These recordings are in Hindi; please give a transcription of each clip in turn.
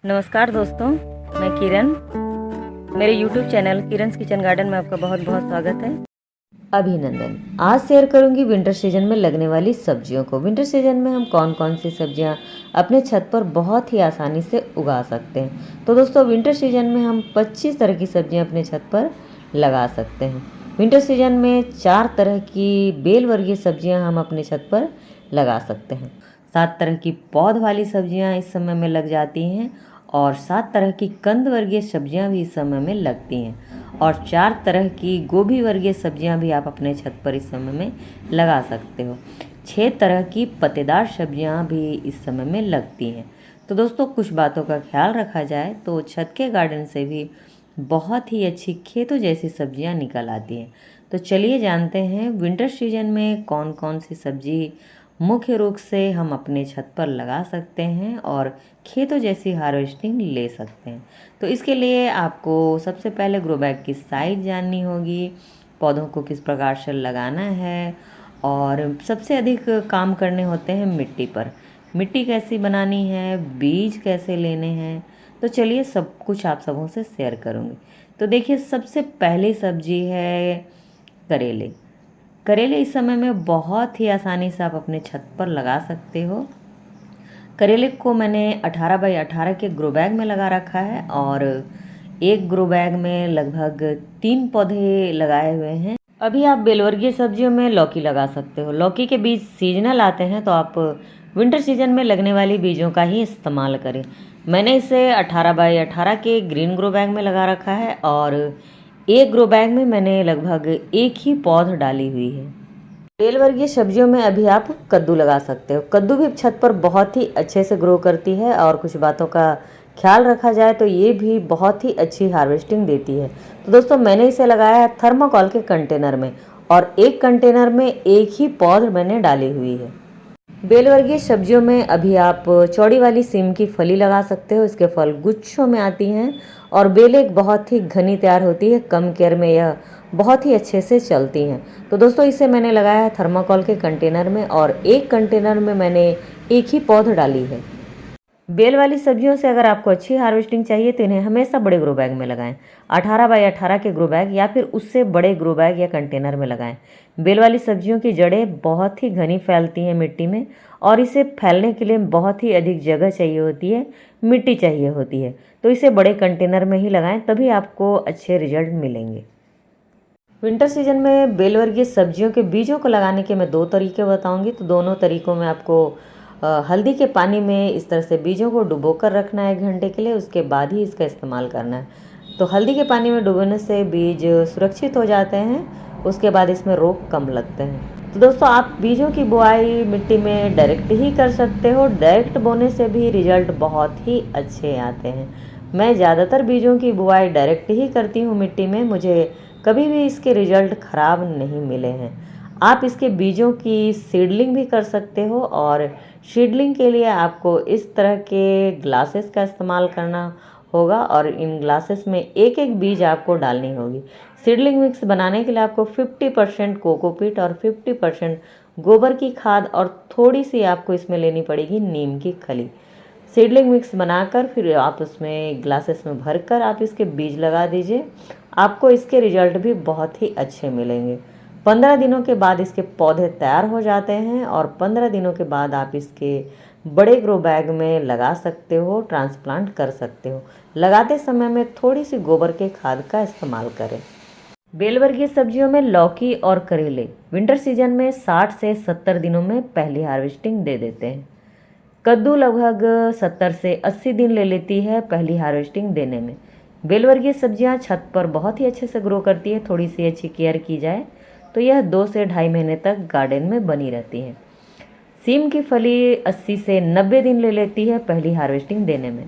नमस्कार दोस्तों, मैं किरण। मेरे YouTube चैनल किरण's किचन गार्डन में आपका बहुत बहुत स्वागत है। अभिनंदन। आज शेयर करूंगी विंटर सीजन में लगने वाली सब्जियों को। विंटर सीजन में हम कौन कौन सी सब्जियां अपने छत पर बहुत ही आसानी से उगा सकते हैं। तो दोस्तों, विंटर सीजन में हम 25 तरह की सब्जियां अपने छत पर लगा सकते हैं। विंटर सीजन में 4 तरह की बेल वर्गीय सब्जियां हम अपने छत पर लगा सकते हैं। 7 तरह की पौध वाली सब्जियां इस समय में लग जाती हैं और 7 तरह की कंद वर्गीय सब्जियां भी इस समय में लगती हैं और 4 तरह की गोभी वर्गीय सब्जियां भी आप अपने छत पर इस समय में लगा सकते हो। 6 तरह की पत्तेदार सब्जियां भी इस समय में लगती हैं। तो दोस्तों, कुछ बातों का ख्याल रखा जाए तो छत के गार्डन से भी बहुत ही अच्छी खेतों जैसी सब्जियां निकल आती हैं। तो चलिए जानते हैं विंटर सीजन में कौन कौन सी सब्जी मुख्य रूप से हम अपने छत पर लगा सकते हैं और खेतों जैसी हार्वेस्टिंग ले सकते हैं। तो इसके लिए आपको सबसे पहले ग्रो बैग की साइज़ जाननी होगी, पौधों को किस प्रकार से लगाना है और सबसे अधिक काम करने होते हैं मिट्टी पर। मिट्टी कैसी बनानी है, बीज कैसे लेने हैं, तो चलिए सब कुछ आप सबों से शेयर करूँगी। तो देखिए, सबसे पहली सब्जी है करेले। करेले इस समय में बहुत ही आसानी से आप अपने छत पर लगा सकते हो। करेले को मैंने 18 बाई 18 के ग्रो बैग में लगा रखा है और एक ग्रो बैग में लगभग 3 पौधे लगाए हुए हैं। अभी आप बेलवर्गीय सब्जियों में लौकी लगा सकते हो। लौकी के बीज सीजनल आते हैं, तो आप विंटर सीजन में लगने वाली बीजों का ही इस्तेमाल करें। मैंने इसे 18 बाई 18 के ग्रीन ग्रो बैग में लगा रखा है और एक ग्रो बैग में मैंने लगभग एक ही पौध डाली हुई है। बेल वर्गीय सब्जियों में अभी आप कद्दू लगा सकते हो। कद्दू भी छत पर बहुत ही अच्छे से ग्रो करती है और कुछ बातों का ख्याल रखा जाए तो ये भी बहुत ही अच्छी हार्वेस्टिंग देती है। तो दोस्तों, मैंने इसे लगाया है थर्माकोल के कंटेनर में और एक कंटेनर में एक ही पौध मैंने डाली हुई है। बेल वर्गीय सब्जियों में अभी आप चौड़ी वाली सीम की फली लगा सकते हो। इसके फल गुच्छों में आती हैं और बेल एक बहुत ही घनी तैयार होती है। कम केयर में यह बहुत ही अच्छे से चलती हैं। तो दोस्तों, इसे मैंने लगाया है थर्माकोल के कंटेनर में और एक कंटेनर में मैंने एक ही पौध डाली है। बेल वाली सब्जियों से अगर आपको अच्छी हार्वेस्टिंग चाहिए तो इन्हें हमेशा बड़े ग्रो बैग में लगाएं। 18 बाई 18 के ग्रो बैग या फिर उससे बड़े ग्रो बैग या कंटेनर में लगाएं। बेल वाली सब्जियों की जड़ें बहुत ही घनी फैलती हैं मिट्टी में और इसे फैलने के लिए बहुत ही अधिक जगह चाहिए होती है, मिट्टी चाहिए होती है। तो इसे बड़े कंटेनर में ही लगाएं, तभी आपको अच्छे रिजल्ट मिलेंगे। विंटर सीजन में बेल वर्गीय सब्जियों के बीजों को लगाने के मैं 2 तरीके बताऊंगी। तो दोनों तरीकों में आपको हल्दी के पानी में इस तरह से बीजों को डुबोकर रखना है 1 घंटे के लिए, उसके बाद ही इसका इस्तेमाल करना है। तो हल्दी के पानी में डुबोने से बीज सुरक्षित हो जाते हैं, उसके बाद इसमें रोग कम लगते हैं। तो दोस्तों, आप बीजों की बुआई मिट्टी में डायरेक्ट ही कर सकते हो। डायरेक्ट बोने से भी रिजल्ट बहुत ही अच्छे आते हैं। मैं ज़्यादातर बीजों की बुआई डायरेक्ट ही करती हूँ मिट्टी में, मुझे कभी भी इसके रिजल्ट ख़राब नहीं मिले हैं। आप इसके बीजों की सीडलिंग भी कर सकते हो और सीडलिंग के लिए आपको इस तरह के ग्लासेस का इस्तेमाल करना होगा और इन ग्लासेस में एक एक बीज आपको डालनी होगी। सीडलिंग मिक्स बनाने के लिए आपको 50% कोकोपीट और 50% गोबर की खाद और थोड़ी सी आपको इसमें लेनी पड़ेगी नीम की खली। सीडलिंग मिक्स बनाकर फिर आप उसमें ग्लासेस में भरकर आप इसके बीज लगा दीजिए। आपको इसके रिजल्ट भी बहुत ही अच्छे मिलेंगे। 15 दिनों के बाद इसके पौधे तैयार हो जाते हैं और 15 दिनों के बाद आप इसके बड़े ग्रो बैग में लगा सकते हो, ट्रांसप्लांट कर सकते हो। लगाते समय में थोड़ी सी गोबर के खाद का इस्तेमाल करें। बेल वर्गीय सब्जियों में लौकी और करेले विंटर सीजन में 60 से 70 दिनों में पहली हार्वेस्टिंग दे देते हैं। कद्दू लगभग 70 से 80 दिन ले लेती है पहली हार्वेस्टिंग देने में। बेल वर्गीय सब्जियां छत पर बहुत ही अच्छे से ग्रो करती है। थोड़ी सी अच्छी केयर की जाए तो यह 2 से ढाई महीने तक गार्डन में बनी रहती है। सीम की फली 80 से 90 दिन ले लेती है पहली हार्वेस्टिंग देने में।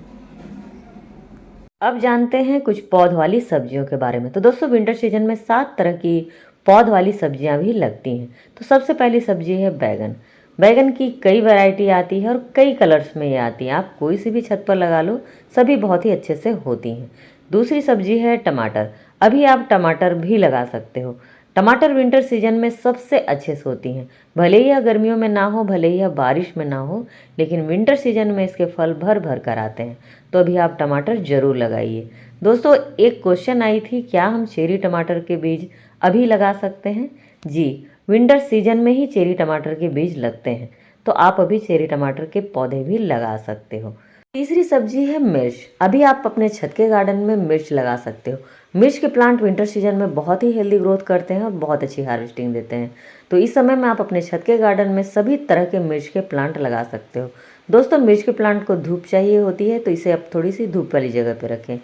अब जानते हैं कुछ पौध वाली सब्जियों के बारे में। तो दोस्तों, विंटर सीजन में 7 तरह की पौध वाली सब्जियां भी लगती हैं। तो सबसे पहली सब्जी है बैगन। बैगन की कई वैरायटी आती है और कई कलर्स में ये आती हैं। आप कोई सी भी छत पर लगा लो, सभी बहुत ही अच्छे से होती हैं। दूसरी सब्जी है टमाटर। अभी आप टमाटर भी लगा सकते हो। टमाटर विंटर सीजन में सबसे अच्छे से होती हैं। भले ही यह गर्मियों में ना हो, भले ही यह बारिश में ना हो, लेकिन विंटर सीजन में इसके फल भर भर कर आते हैं। तो अभी आप टमाटर ज़रूर लगाइए। दोस्तों, एक क्वेश्चन आई थी, क्या हम चेरी टमाटर के बीज अभी लगा सकते हैं? जी, विंटर सीजन में ही चेरी टमाटर के बीज लगते हैं, तो आप अभी चेरी टमाटर के पौधे भी लगा सकते हो। तीसरी सब्जी है मिर्च। अभी आप अपने छत के गार्डन में मिर्च लगा सकते हो। मिर्च के प्लांट विंटर सीजन में बहुत ही हेल्दी ग्रोथ करते हैं और बहुत अच्छी हार्वेस्टिंग देते हैं। तो इस समय में आप अपने छत के गार्डन में सभी तरह के मिर्च के प्लांट लगा सकते हो। दोस्तों, मिर्च के प्लांट को धूप चाहिए होती है, तो इसे आप थोड़ी सी धूप वाली जगह पर रखें।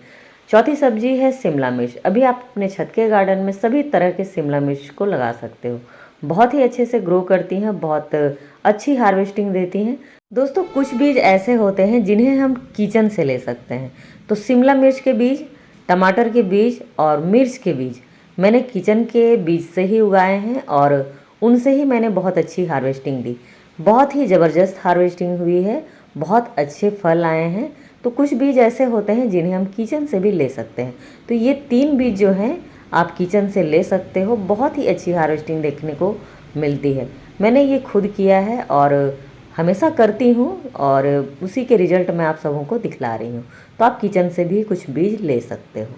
चौथी सब्जी है शिमला मिर्च। अभी आप अपने छत के गार्डन में सभी तरह के शिमला मिर्च को लगा सकते हो। बहुत ही अच्छे से ग्रो करती हैं, बहुत अच्छी हार्वेस्टिंग देती हैं। दोस्तों, कुछ बीज ऐसे होते हैं जिन्हें हम किचन से ले सकते हैं। तो शिमला मिर्च के बीज, टमाटर के बीज और मिर्च के बीज मैंने किचन के बीज से ही उगाए हैं और उनसे ही मैंने बहुत अच्छी हार्वेस्टिंग दी। बहुत ही ज़बरदस्त हार्वेस्टिंग हुई है, बहुत अच्छे फल आए हैं। तो कुछ बीज ऐसे होते हैं जिन्हें हम किचन से भी ले सकते हैं। तो ये 3 बीज जो हैं आप किचन से ले सकते हो। बहुत ही अच्छी हार्वेस्टिंग देखने को मिलती है। मैंने ये खुद किया है और हमेशा करती हूँ और उसी के रिजल्ट मैं आप सबों को दिखला रही हूँ। तो आप किचन से भी कुछ बीज ले सकते हो।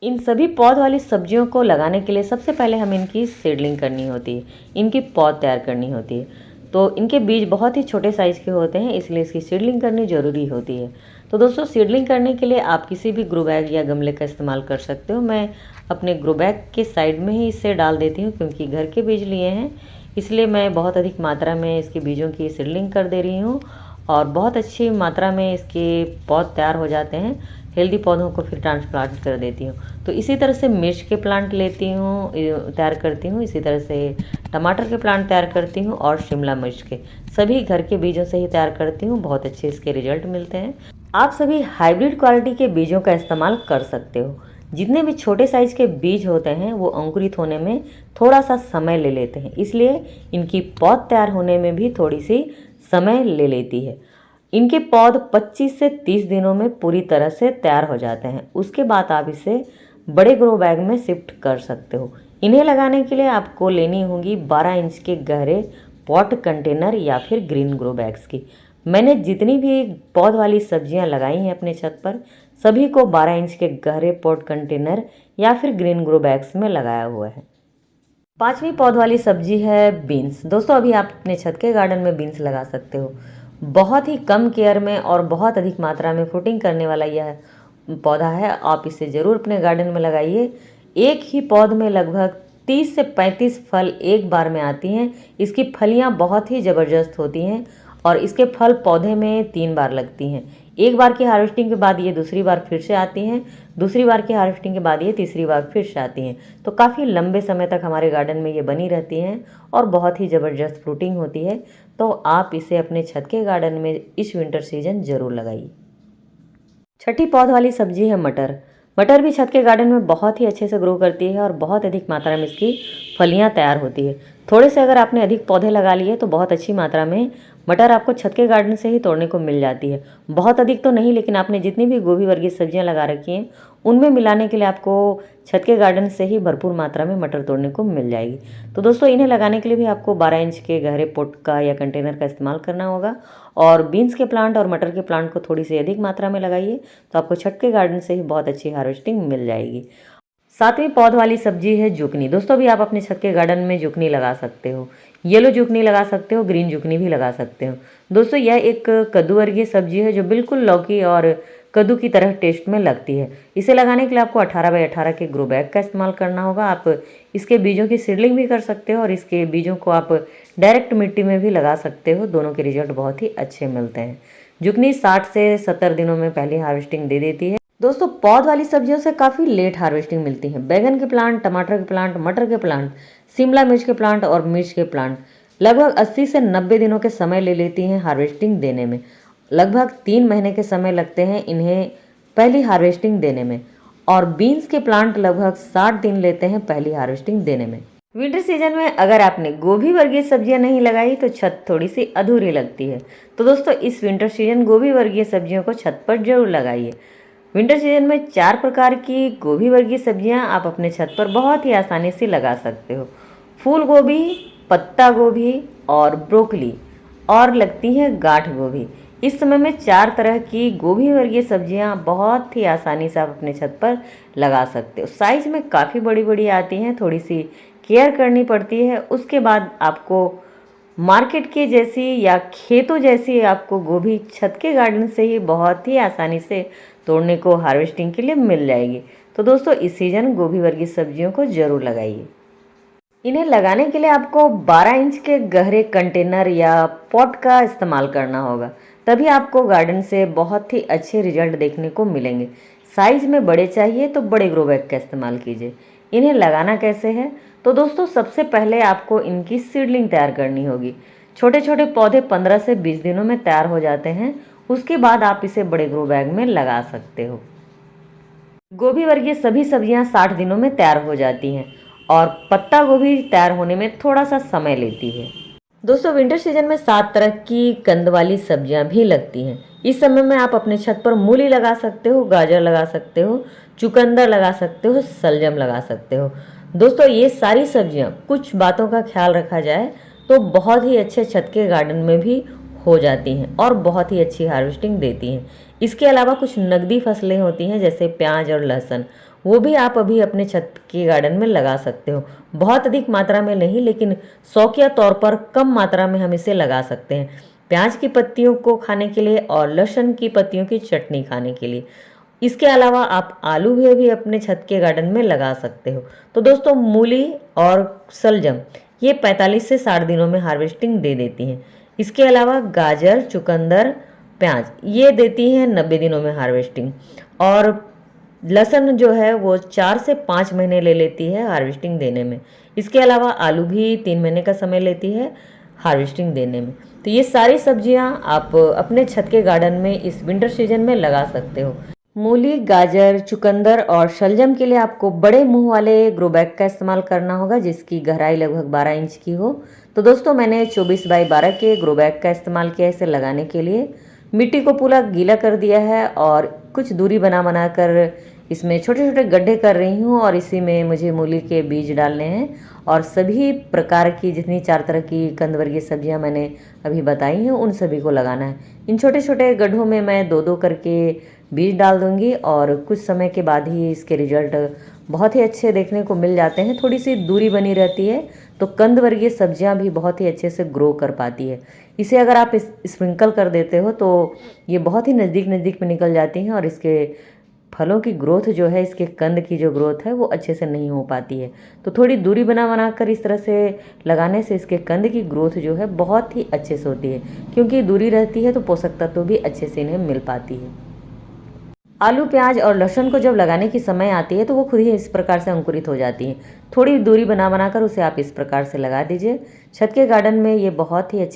इन सभी पौध वाली सब्जियों को लगाने के लिए सबसे पहले हमें इनकी सीडलिंग करनी होती है, इनकी पौध तैयार करनी होती है। तो इनके बीज बहुत ही छोटे साइज़ के होते हैं, इसलिए इसकी सीडलिंग करनी ज़रूरी होती है। तो दोस्तों, सीडलिंग करने के लिए आप किसी भी ग्रो बैग या गमले का इस्तेमाल कर सकते हो। मैं अपने ग्रो बैग के साइड में ही इसे डाल देती हूँ, क्योंकि घर के बीज लिए हैं, इसलिए मैं बहुत अधिक मात्रा में इसके बीजों की सीडलिंग कर दे रही हूँ और बहुत अच्छी मात्रा में इसके पौध तैयार हो जाते हैं। हेल्दी पौधों को फिर ट्रांसप्लांट कर देती हूँ। तो इसी तरह से मिर्च के प्लांट लेती हूँ, तैयार करती हूँ। इसी तरह से टमाटर के प्लांट तैयार करती हूँ और शिमला मिर्च के सभी घर के बीजों से ही तैयार करती हूँ। बहुत अच्छे इसके रिजल्ट मिलते हैं। आप सभी हाइब्रिड क्वालिटी के बीजों का इस्तेमाल कर सकते हो। जितने भी छोटे साइज के बीज होते हैं वो अंकुरित होने में थोड़ा सा समय ले लेते हैं, इसलिए इनकी पौध तैयार होने में भी थोड़ी सी समय ले लेती है। इनके पौध 25 से 30 दिनों में पूरी तरह से तैयार हो जाते हैं। उसके बाद आप इसे बड़े ग्रो बैग में शिफ्ट कर सकते हो। इन्हें लगाने के लिए आपको लेनी होगी 12 इंच के गहरे पॉट कंटेनर या फिर ग्रीन ग्रो बैग्स की। मैंने जितनी भी पौध वाली सब्जियां लगाई हैं अपने छत पर, सभी को 12 इंच के गहरे पॉट कंटेनर या फिर ग्रीन ग्रो बैग्स में लगाया हुआ है। 5वीं पौध वाली सब्जी है बीन्स। दोस्तों, अभी आप अपने छत के गार्डन में बीन्स लगा सकते हो। बहुत ही कम केयर में और बहुत अधिक मात्रा में फ्रूटिंग करने वाला यह पौधा है। आप इसे ज़रूर अपने गार्डन में लगाइए। एक ही पौध में लगभग 30 से 35 फल एक बार में आती हैं। इसकी फलियां बहुत ही ज़बरदस्त होती हैं और इसके फल पौधे में 3 बार लगती हैं। एक बार की हार्वेस्टिंग के बाद ये दूसरी बार फिर से आती हैं, दूसरी बार की हार्वेस्टिंग के बाद ये तीसरी बार फिर से आती हैं। तो काफ़ी लंबे समय तक हमारे गार्डन में ये बनी रहती हैं और बहुत ही ज़बरदस्त फ्रूटिंग होती है। तो आप इसे अपने छत के गार्डन में इस विंटर सीजन ज़रूर लगाइए। 6ठी पौध वाली सब्जी है मटर। मटर भी छत के गार्डन में बहुत ही अच्छे से ग्रो करती है और बहुत अधिक मात्रा में इसकी फलियां तैयार होती है। थोड़े से अगर आपने अधिक पौधे लगा लिए तो बहुत अच्छी मात्रा में मटर आपको छत के गार्डन से ही तोड़ने को मिल जाती है। बहुत अधिक तो नहीं, लेकिन आपने जितनी भी गोभी वर्गीय सब्जियां लगा रखी हैं उनमें मिलाने के लिए आपको छत के गार्डन से ही भरपूर मात्रा में मटर तोड़ने को मिल जाएगी। तो दोस्तों, इन्हें लगाने के लिए भी आपको 12 इंच के गहरे पॉट का या कंटेनर का इस्तेमाल करना होगा और बीन्स के प्लांट और मटर के प्लांट को थोड़ी सी अधिक मात्रा में लगाइए, तो आपको छत के गार्डन से ही बहुत अच्छी हार्वेस्टिंग मिल जाएगी। 7वीं पौध वाली सब्जी है जुकनी। दोस्तों, भी आप अपने छत के गार्डन में जुकनी लगा सकते हो। येलो जुकनी लगा सकते हो, ग्रीन जुकनी भी लगा सकते हो। दोस्तों, यह एक कद्दू वर्गीय सब्जी है जो बिल्कुल लौकी और कद्दू की तरह टेस्ट में लगती है। इसे लगाने के लिए आपको 18 बाई 18 के ग्रो बैग का इस्तेमाल करना होगा। आप इसके बीजों की सीडलिंग भी कर सकते हो और इसके बीजों को आप डायरेक्ट मिट्टी में भी लगा सकते हो। दोनों के रिजल्ट बहुत ही अच्छे मिलते हैं। जुकनी 60 से 70 दिनों में पहली हार्वेस्टिंग दे देती है। दोस्तों, पौध वाली सब्जियों से काफ़ी लेट हार्वेस्टिंग मिलती है। बैगन के प्लांट, टमाटर के प्लांट, मटर के प्लांट, शिमला मिर्च के प्लांट और मिर्च के प्लांट लगभग 80 से 90 दिनों के समय ले लेती हैं हार्वेस्टिंग देने में। लगभग 3 महीने के समय लगते हैं इन्हें पहली हार्वेस्टिंग देने में और बीन्स के प्लांट लगभग 60 दिन लेते हैं पहली हार्वेस्टिंग देने में। विंटर सीजन में अगर आपने गोभी वर्गीय सब्जियां नहीं लगाई तो छत थोड़ी सी अधूरी लगती है। तो दोस्तों, इस विंटर सीजन गोभी वर्गीय सब्जियों को छत पर जरूर लगाइए। विंटर सीजन में 4 प्रकार की गोभी वर्गीय सब्जियां आप अपने छत पर बहुत ही आसानी से लगा सकते हो। फूल गोभी, पत्ता गोभी और ब्रोकली और लगती है गांठ गोभी। इस समय में 4 तरह की गोभी वर्गीय सब्जियां बहुत ही आसानी से आप अपने छत पर लगा सकते हो। साइज में काफ़ी बड़ी बड़ी आती हैं, थोड़ी सी केयर करनी पड़ती है। उसके बाद आपको मार्केट के जैसी या खेतों जैसी आपको गोभी छत के गार्डन से ही बहुत ही आसानी से तोड़ने को हार्वेस्टिंग के लिए मिल जाएगी। तो दोस्तों इस सीजन गोभी वर्गीय सब्जियों को ज़रूर लगाइए। इन्हें लगाने के लिए आपको 12 इंच के गहरे कंटेनर या पॉट का इस्तेमाल करना होगा, तभी आपको गार्डन से बहुत ही अच्छे रिजल्ट देखने को मिलेंगे। साइज में बड़े चाहिए तो बड़े ग्रो बैग का इस्तेमाल कीजिए। इन्हें लगाना कैसे है, तो दोस्तों सबसे पहले आपको इनकी सीडलिंग तैयार करनी होगी। छोटे छोटे पौधे 15 से 20 दिनों में तैयार हो जाते हैं। उसके बाद आप इसे बड़े ग्रो बैग में लगा सकते हो। गोभी वर्गीय सभी सब्जियां 60 दिनों में तैयार हो जाती हैं और पत्ता गोभी तैयार होने में थोड़ा सा समय लेती है। दोस्तों विंटर सीजन में 7 तरह की कंद वाली सब्जियां भी लगती हैं। इस समय में आप अपने छत पर मूली लगा सकते हो, गाजर लगा सकते हो, चुकंदर लगा सकते हो, सलजम लगा सकते हो। दोस्तों ये सारी सब्जियां कुछ बातों का ख्याल रखा जाए तो बहुत ही अच्छे छत के गार्डन में भी हो जाती हैं और बहुत ही अच्छी हार्वेस्टिंग देती हैं। इसके अलावा कुछ नकदी फसलें होती हैं जैसे प्याज और लहसुन, वो भी आप अभी अपने छत के गार्डन में लगा सकते हो। बहुत अधिक मात्रा में नहीं, लेकिन शौकिया तौर पर कम मात्रा में हम इसे लगा सकते हैं। प्याज की पत्तियों को खाने के लिए और लहसुन की पत्तियों की चटनी खाने के लिए। इसके अलावा आप आलू भी अपने छत के गार्डन में लगा सकते हो। तो दोस्तों मूली और सलजम ये 45 से 60 दिनों में हार्वेस्टिंग दे देती हैं। इसके अलावा गाजर, चुकंदर, प्याज ये देती हैं 90 दिनों में हार्वेस्टिंग। और लहसुन जो है वो 4 से 5 महीने ले लेती है हार्वेस्टिंग देने में। इसके अलावा आलू भी 3 महीने का समय लेती है हार्वेस्टिंग देने में। तो ये सारी सब्जियां आप अपने छत के गार्डन में इस विंटर सीजन में लगा सकते हो। मूली, गाजर, चुकंदर और शलजम के लिए आपको बड़े मुंह वाले ग्रो बैग का इस्तेमाल करना होगा जिसकी गहराई लगभग 12 इंच की हो। तो दोस्तों मैंने 24 बाई 12 के ग्रो बैग का इस्तेमाल किया इसे लगाने के लिए। मिट्टी को पूरा गीला कर दिया है और कुछ दूरी बना कर इसमें छोटे छोटे गड्ढे कर रही हूँ और इसी में मुझे मूली के बीज डालने हैं और सभी प्रकार की जितनी 4 तरह की कंद वर्गीय सब्जियां मैंने अभी बताई हैं उन सभी को लगाना है। इन छोटे छोटे गड्ढों में मैं 2-2 करके बीज डाल दूंगी और कुछ समय के बाद ही इसके रिजल्ट बहुत ही अच्छे देखने को मिल जाते हैं। थोड़ी सी दूरी बनी रहती है तो कंद वर्गीय सब्जियां भी बहुत ही अच्छे से ग्रो कर पाती है। इसे अगर आप स्प्रिंकल कर देते हो तो ये बहुत ही नज़दीक नज़दीक में निकल जाती हैं और इसके फलों की ग्रोथ जो है, इसके कंद की जो ग्रोथ है वो अच्छे से नहीं हो पाती है। तो थोड़ी दूरी बना कर इस तरह से लगाने से इसके कंद की ग्रोथ जो है बहुत ही अच्छे से होती है, क्योंकि दूरी रहती है तो पोषक तत्व भी अच्छे से इन्हें मिल पाती है। आलू, प्याज और लहसुन को जब लगाने की समय आती है तो वो खुद ही इस प्रकार से अंकुरित हो जाती हैं। थोड़ी दूरी बना कर उसे आप इस प्रकार से लगा दीजिए। छत के गार्डन में ये बहुत ही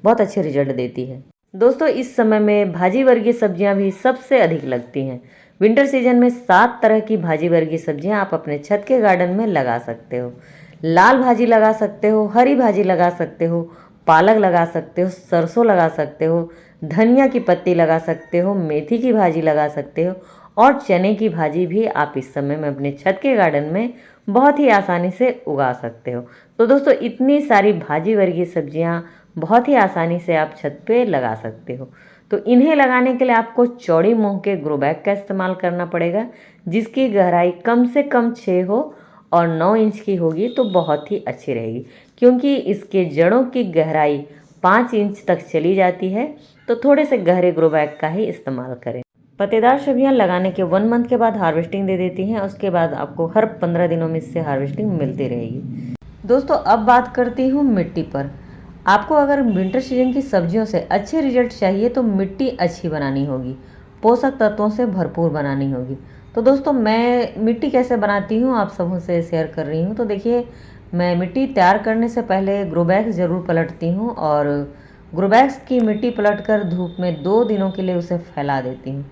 बहुत अच्छे रिजल्ट देती है। दोस्तों इस समय में भाजी वर्गीय सब्जियां भी सबसे अधिक लगती हैं। विंटर सीजन में 7 तरह की भाजी वर्गीय सब्जियां आप अपने छत के गार्डन में लगा सकते हो। लाल भाजी लगा सकते हो, हरी भाजी लगा सकते हो, पालक लगा सकते हो, सरसों लगा सकते हो, धनिया की पत्ती लगा सकते हो, मेथी की भाजी लगा सकते हो और चने की भाजी भी आप इस समय में अपने छत के गार्डन में बहुत ही आसानी से उगा सकते हो। तो दोस्तों इतनी सारी भाजी वर्गीय सब्जियां बहुत ही आसानी से आप छत पे लगा सकते हो। तो इन्हें लगाने के लिए आपको चौड़ी मुंह के ग्रो बैग का इस्तेमाल करना पड़ेगा जिसकी गहराई कम से कम 6 हो और 9 इंच की होगी तो बहुत ही अच्छी रहेगी, क्योंकि इसके जड़ों की गहराई 5 इंच तक चली जाती है। तो थोड़े से गहरे ग्रो बैग का ही इस्तेमाल करें। पत्तेदार सब्जियां लगाने के 1 मंथ के बाद हार्वेस्टिंग दे देती हैं। उसके बाद आपको हर 15 दिनों में इससे हार्वेस्टिंग मिलती रहेगी। दोस्तों अब बात करती हूँ मिट्टी पर। आपको अगर विंटर सीजन की सब्जियों से अच्छे रिजल्ट चाहिए तो मिट्टी अच्छी बनानी होगी, पोषक तत्वों से भरपूर बनानी होगी। तो दोस्तों मैं मिट्टी कैसे बनाती हूँ आप सबों से शेयर कर रही हूँ। तो देखिए, मैं मिट्टी तैयार करने से पहले ग्रो बैग्स ज़रूर पलटती हूँ और ग्रो बैग्स की मिट्टी पलटकर धूप में 2 दिनों के लिए उसे फैला देती हूँ।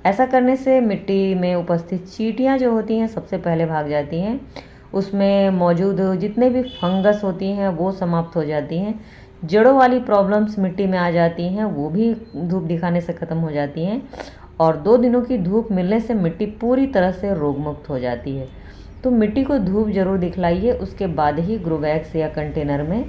ऐसा करने से मिट्टी में उपस्थित चींटियाँ जो होती हैं सबसे पहले भाग जाती हैं। उसमें मौजूद जितने भी फंगस होती हैं वो समाप्त हो जाती हैं। जड़ों वाली प्रॉब्लम्स मिट्टी में आ जाती हैं वो भी धूप दिखाने से ख़त्म हो जाती हैं और 2 दिनों की धूप मिलने से मिट्टी पूरी तरह से रोगमुक्त हो जाती है। तो मिट्टी को धूप जरूर दिखलाइए, उसके बाद ही ग्रो बैग्स या कंटेनर में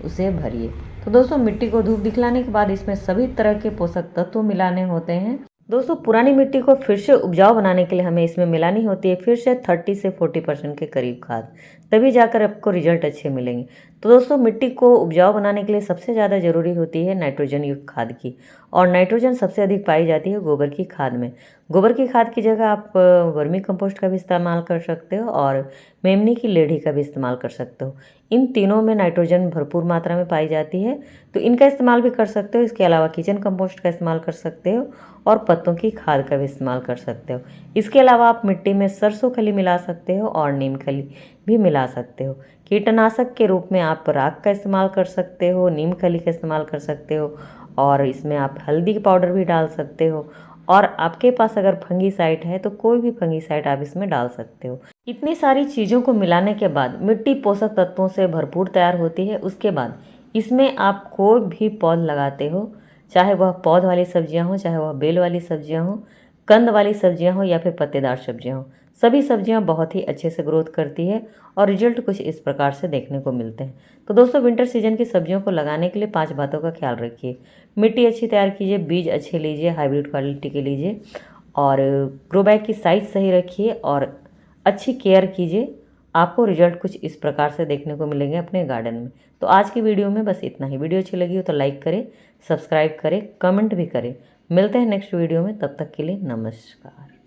उसे भरिए। तो दोस्तों मिट्टी को धूप दिखलाने के बाद इसमें सभी तरह के पोषक तत्व मिलाने होते हैं। दोस्तों पुरानी मिट्टी को फिर से उपजाऊ बनाने के लिए हमें इसमें मिलानी होती है फिर से 30 से 40% के करीब खाद, तभी जाकर आपको रिजल्ट अच्छे मिलेंगे। तो दोस्तों मिट्टी को उपजाऊ बनाने के लिए सबसे ज़्यादा ज़रूरी होती है नाइट्रोजन युक्त खाद की, और नाइट्रोजन सबसे अधिक पाई जाती है गोबर की खाद में। गोबर की खाद की जगह आप वर्मी कंपोस्ट का भी इस्तेमाल कर सकते हो और मेमनी की लेढ़ी का भी इस्तेमाल कर सकते हो। इन तीनों में नाइट्रोजन भरपूर मात्रा में पाई जाती है, तो इनका इस्तेमाल भी कर सकते हो। इसके अलावा किचन कंपोस्ट का इस्तेमाल कर सकते हो और पत्तों की खाद का भी इस्तेमाल कर सकते हो। इसके अलावा आप मिट्टी में सरसों खली मिला सकते हो और नीम खली भी मिला सकते हो। कीटनाशक के रूप में आप राख का इस्तेमाल कर सकते हो, नीम खली का इस्तेमाल कर सकते हो और इसमें आप हल्दी पाउडर भी डाल सकते हो। और आपके पास अगर फंगीसाइड है तो कोई भी फंगीसाइड आप इसमें डाल सकते हो। इतनी सारी चीज़ों को मिलाने के बाद मिट्टी पोषक तत्वों से भरपूर तैयार होती है। उसके बाद इसमें आप कोई भी पौध लगाते हो, चाहे वह पौध वाली सब्जियां हो, चाहे वह बेल वाली सब्जियां हो, कंद वाली सब्जियां हो या फिर पत्तेदार सब्जियां हो, सभी सब्जियां बहुत ही अच्छे से ग्रोथ करती है और रिजल्ट कुछ इस प्रकार से देखने को मिलते हैं। तो दोस्तों विंटर सीजन की सब्जियों को लगाने के लिए 5 बातों का ख्याल रखिए। मिट्टी अच्छी तैयार कीजिए, बीज अच्छे लीजिए, हाइब्रिड क्वालिटी के लीजिए और ग्रो बैग की साइज़ सही रखिए और अच्छी केयर कीजिए। आपको रिजल्ट कुछ इस प्रकार से देखने को मिलेंगे अपने गार्डन में। तो आज की वीडियो में बस इतना ही। वीडियो अच्छी लगी हो तो लाइक करें, सब्सक्राइब करें, कमेंट भी करें। मिलते हैं नेक्स्ट वीडियो में, तब तक के लिए नमस्कार।